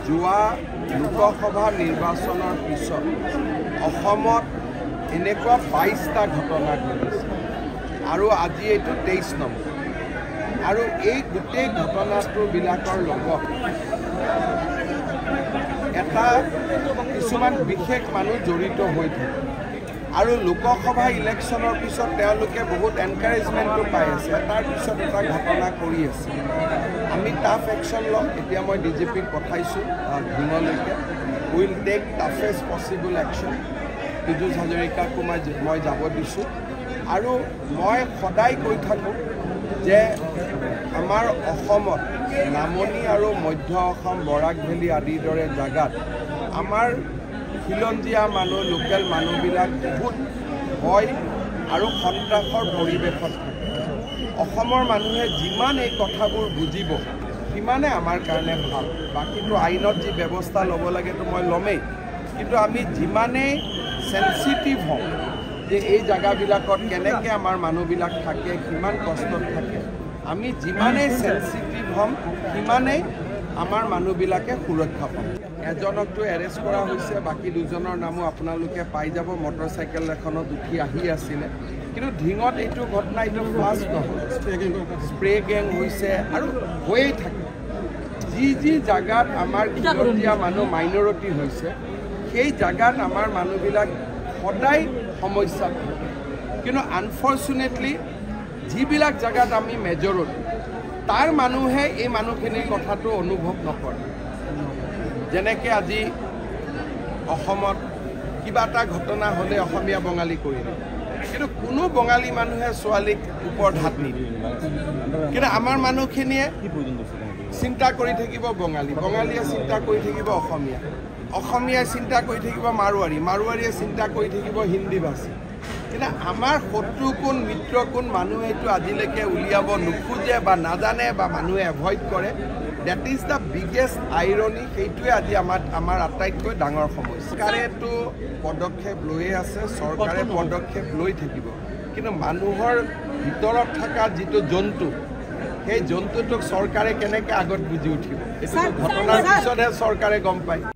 যোৱা লোকসভা নিৰ্বাচনৰ পিছত অসমত এনেকুৱা 22টা ঘটনা ঘটিছে আৰু আজি এইটো 23 নম্বৰ আৰু এই গোটেই ঘটনাটোবিলাকৰ লগত এটা কিছুমান বিশেষ মানুহ জড়িত হৈ থাকে আৰু লোকসভা ইলেকশ্যনৰ পিছত তেওঁলোকে বহুত এনকাৰেজমেণ্টটো পাই আছে তাৰ পিছত এটা ঘটনা কৰি আছে আমি টাফ একশ্যন ল'ম এতিয়া মই ডিজিপিক পঠাইছোঁ ধিঙলৈকে will take toughest possible action Piyush হাজৰিকাকো মই যাব দিছোঁ আৰু মই সদায় কৈ থাকোঁ যে আমাৰ অসমত নামনি আৰু মধ্য অসম বৰাক ভেলী আদিৰ দৰে জেগাত আমাৰ খিলঞ্জীয়া মানুহ লোকেল মানুহবিলাক বহুত ভয় আৰু সন্ত্ৰাসৰ পৰিৱেশত থাকে অসমৰ মানুহে যিমান এই কথাবোৰ বুজিব সিমানে আমাৰ কাৰণে ভাল বাকীটো আইনত যি ব্যৱস্থা ল'ব লাগেতো মই ল'মেই কিন্তু আমি যিমানেই চেনচিটিভ হওঁ যে এই জেগাবিলাকত কেনেকৈ আমাৰ মানুহবিলাক থাকে কিমান কষ্টত থাকে আমি যিমানেই চেনচিটিভ হ'ম সিমানেই আমাৰ মানুহবিলাকে সুৰক্ষা পাম এজনকতো এৰেষ্ট কৰা হৈছে বাকী দুজনৰ নামো আপোনালোকে পাই যাব মটৰচাইকেল এখনত উঠি আহি আছিলে কিন্তু ধিঙত এইটো ঘটনা এইটো ফাৰ্ষ্ট নহয় স্প্ৰে গেং হৈছে আৰু হৈয়ে থাকে যি জেগাত আমাৰ খিলঞ্জীয়া মানুহ মাইনৰিটি হৈছে সেই জেগাত আমাৰ মানুহবিলাক সদায় সমস্যাত থাকে কিন্তু আনফৰ্চুনেটলি যিবিলাক জেগাত আমি মেজৰিটি তাৰ মানুহে এই মানুহখিনিৰ কথাটো অনুভৱ নকৰে যেনেকৈ আজি অসমত কিবা এটা ঘটনা হ'লে অসমীয়া বঙালী কৰিলে কিন্তু কোনো বঙালী মানুহে ছোৱালীক ওপৰত হাত নিদিয়ে কিন্তু আমাৰ মানুহখিনিয়ে চিন্তা কৰি থাকিব বঙালীয়ে চিন্তা কৰি থাকিব অসমীয়াই চিন্তা কৰি থাকিব মাৰোৱাৰীয়ে চিন্তা কৰি থাকিব হিন্দী ভাষী কিন্তু আমাৰ শত্ৰু কোন মিত্ৰ কোন মানুহে এইটো আজিলৈকে উলিয়াব নোখোজে বা নাজানে বা মানুহে এভইড কৰে that is the biggest irony সেইটোৱে আজি আমাৰ আটাইতকৈ ডাঙৰ সমস্যা চৰকাৰেতো পদক্ষেপ লৈয়ে আছে চৰকাৰে পদক্ষেপ লৈ থাকিব কিন্তু মানুহৰ ভিতৰত থকা যিটো জন্তু সেই জন্তুটোক চৰকাৰে কেনেকৈ আগত বুজি উঠিব এইটো ঘটনাৰ পিছতহে চৰকাৰে গম পায়